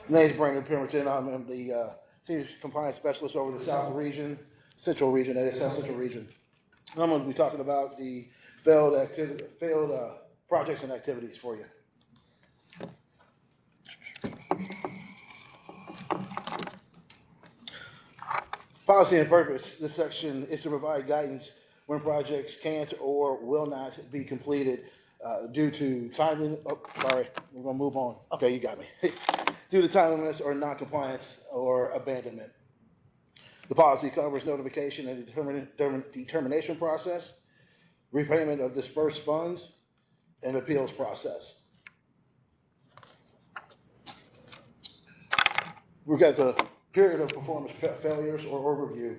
My name is Brandon Pemberton. I'm the Senior Compliance Specialist over the South Region, Central Region, that is South Central Region. I'm going to be talking about the failed projects and activities for you. Policy and purpose. This section is to provide guidance when projects can't or will not be completed due to timing. Oh, sorry, we're going to move on. Okay, you got me. Due to timeliness or non-compliance or abandonment. The policy covers notification and determination process, repayment of dispersed funds, and appeals process. We've got the period of performance failures or overview.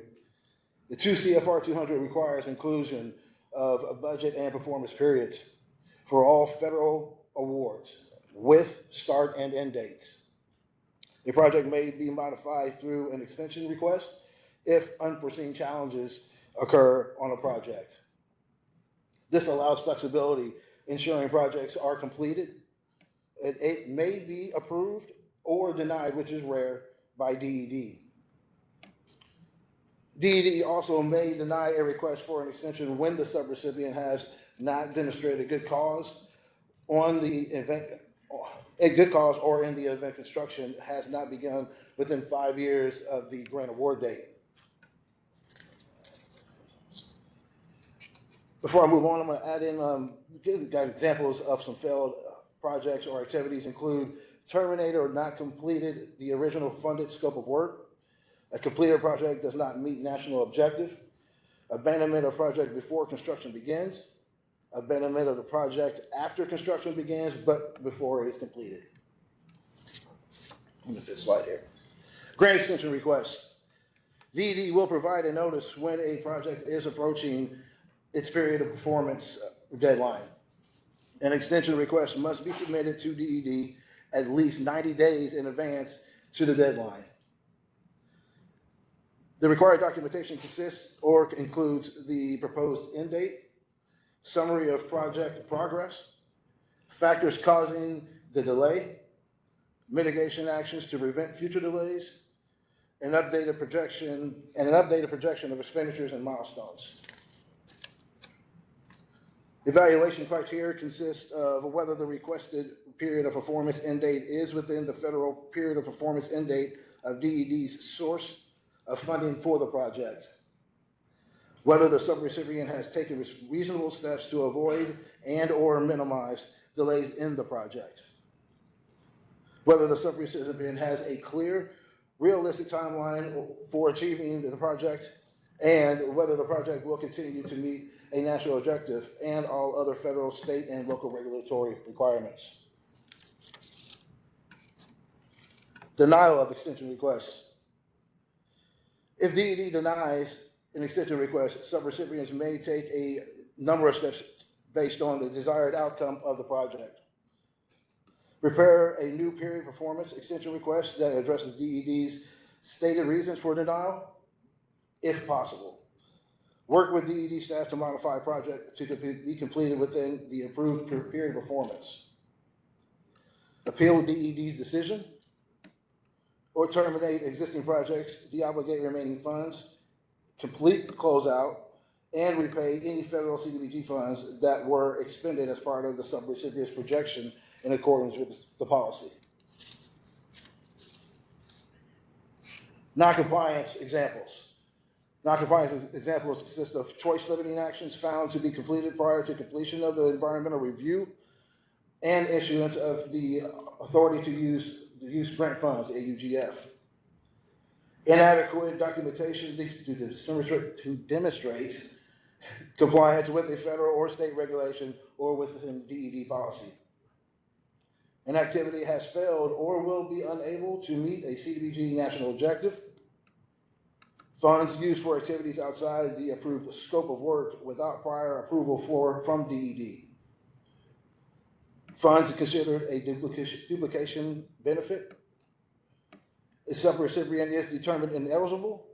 The 2 CFR 200 requires inclusion of a budget and performance periods for all federal awards with start and end dates. A project may be modified through an extension request if unforeseen challenges occur on a project. This allows flexibility, ensuring projects are completed. It may be approved or denied, which is rare, by DED. DED also may deny a request for an extension when the subrecipient has not demonstrated good cause on the event, a good cause, or in the event construction has not begun within 5 years of the grant award date. Before I move on, I'm going to add in, got examples of some failed projects or activities include terminated or not completed the original funded scope of work, a completed project does not meet national objective, abandonment of project before construction begins, abandonment of the project after construction begins but before it is completed. Let me fit slide here. Grant extension request. DED will provide a notice when a project is approaching its period of performance deadline. An extension request must be submitted to DED at least 90 days in advance to the deadline. The required documentation consists or includes the proposed end date, summary of project progress, factors causing the delay, mitigation actions to prevent future delays, an updated projection of expenditures and milestones. Evaluation criteria consists of whether the requested period of performance end date is within the federal period of performance end date of DED's source of funding for the project, whether the subrecipient has taken reasonable steps to avoid and or minimize delays in the project, whether the subrecipient has a clear, realistic timeline for achieving the project, and whether the project will continue to meet a national objective and all other federal, state, and local regulatory requirements. Denial of extension requests. If DED denies an extension request, subrecipients may take a number of steps based on the desired outcome of the project. Prepare a new period performance extension request that addresses DED's stated reasons for denial, if possible. Work with DED staff to modify a project to be completed within the approved period performance. Appeal DED's decision, or terminate existing projects, deobligate remaining funds, complete closeout, and repay any federal CDBG funds that were expended as part of the subrecipient's projection in accordance with the policy. Non-compliance examples. Non-compliance examples consist of choice limiting actions found to be completed prior to completion of the environmental review and issuance of the authority to use grant funds, AUGF. Inadequate documentation to demonstrate compliance with a federal or state regulation or within DED policy. An activity has failed or will be unable to meet a CDBG national objective. Funds used for activities outside the approved scope of work without prior approval from DED. Funds considered a duplication benefit. A subrecipient is determined ineligible,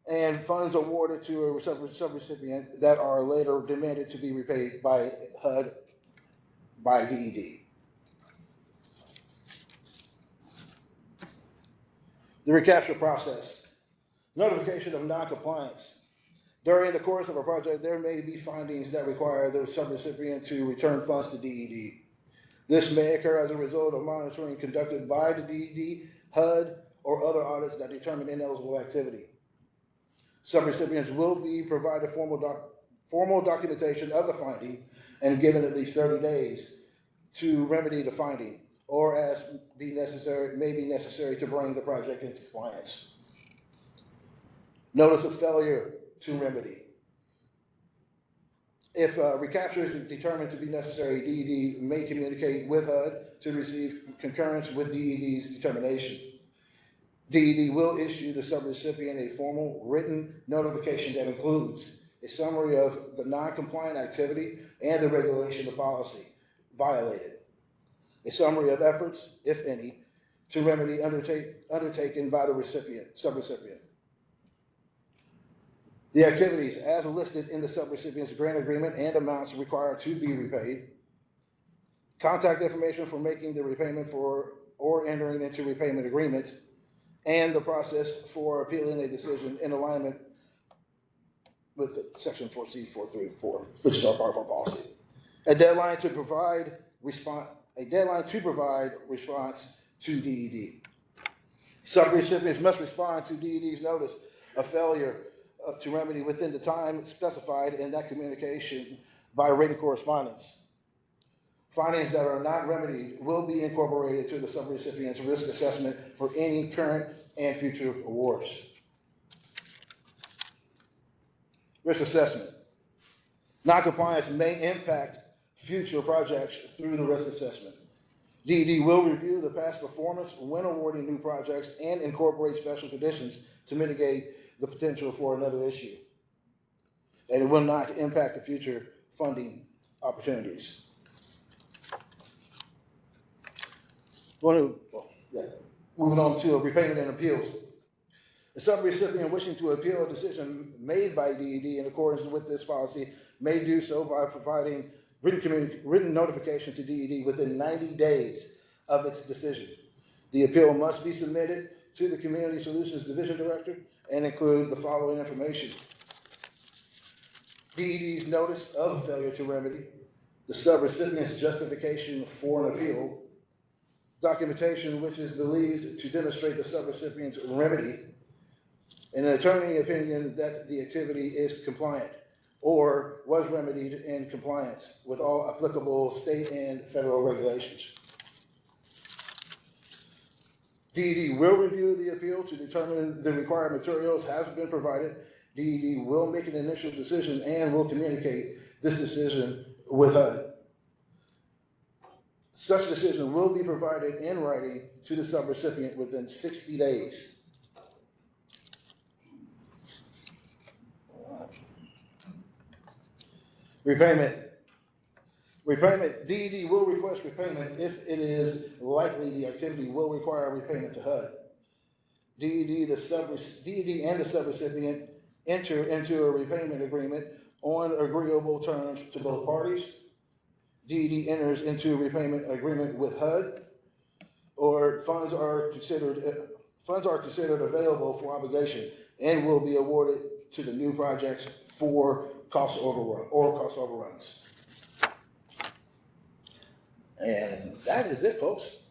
and funds awarded to a subrecipient that are later demanded to be repaid by HUD by DED. The recapture process. Notification of non-compliance. During the course of a project, there may be findings that require the subrecipient to return funds to DED. This may occur as a result of monitoring conducted by the DED, HUD, or other audits that determine ineligible activity. Subrecipients will be provided formal documentation of the finding and given at least 30 days to remedy the finding, or as may be necessary to bring the project into compliance. Notice of failure to remedy. If recapture is determined to be necessary, DED may communicate with HUD to receive concurrence with DED's determination. DED will issue the subrecipient a formal written notification that includes a summary of the non-compliant activity and the regulation of policy violated, a summary of efforts, if any, to remedy undertaken by the subrecipient. The activities as listed in the subrecipient's grant agreement and amounts required to be repaid, contact information for making the repayment or entering into repayment agreement, and the process for appealing a decision in alignment with Section 4C434, which is our part of our policy. A deadline to provide response to DED. Subrecipients must respond to DED's notice of failure to remedy within the time specified in that communication by written correspondence. Findings that are not remedied will be incorporated to the subrecipient's risk assessment for any current and future awards. Risk assessment. Noncompliance may impact future projects through the risk assessment. DED will review the past performance when awarding new projects and incorporate special conditions to mitigate the potential for another issue. And it will not impact the future funding opportunities. Moving on to repayment and appeals. The subrecipient wishing to appeal a decision made by DED in accordance with this policy may do so by providing written notification to DED within 90 days of its decision. The appeal must be submitted to the Community Solutions Division Director and include the following information: DED's notice of failure to remedy, the subrecipient's justification for an appeal, documentation which is believed to demonstrate the subrecipient's remedy, and an attorney opinion that the activity is compliant or was remedied in compliance with all applicable state and federal regulations. DED will review the appeal to determine the required materials have been provided. DED will make an initial decision and will communicate this decision with HUD. Such decision will be provided in writing to the subrecipient within 60 days. Repayment. DED will request repayment if it is likely the activity will require repayment to HUD. DED and the subrecipient enter into a repayment agreement on agreeable terms to both parties. DED enters into a repayment agreement with HUD, or funds are considered available for obligation and will be awarded to the new projects for cost overruns. And that is it, folks.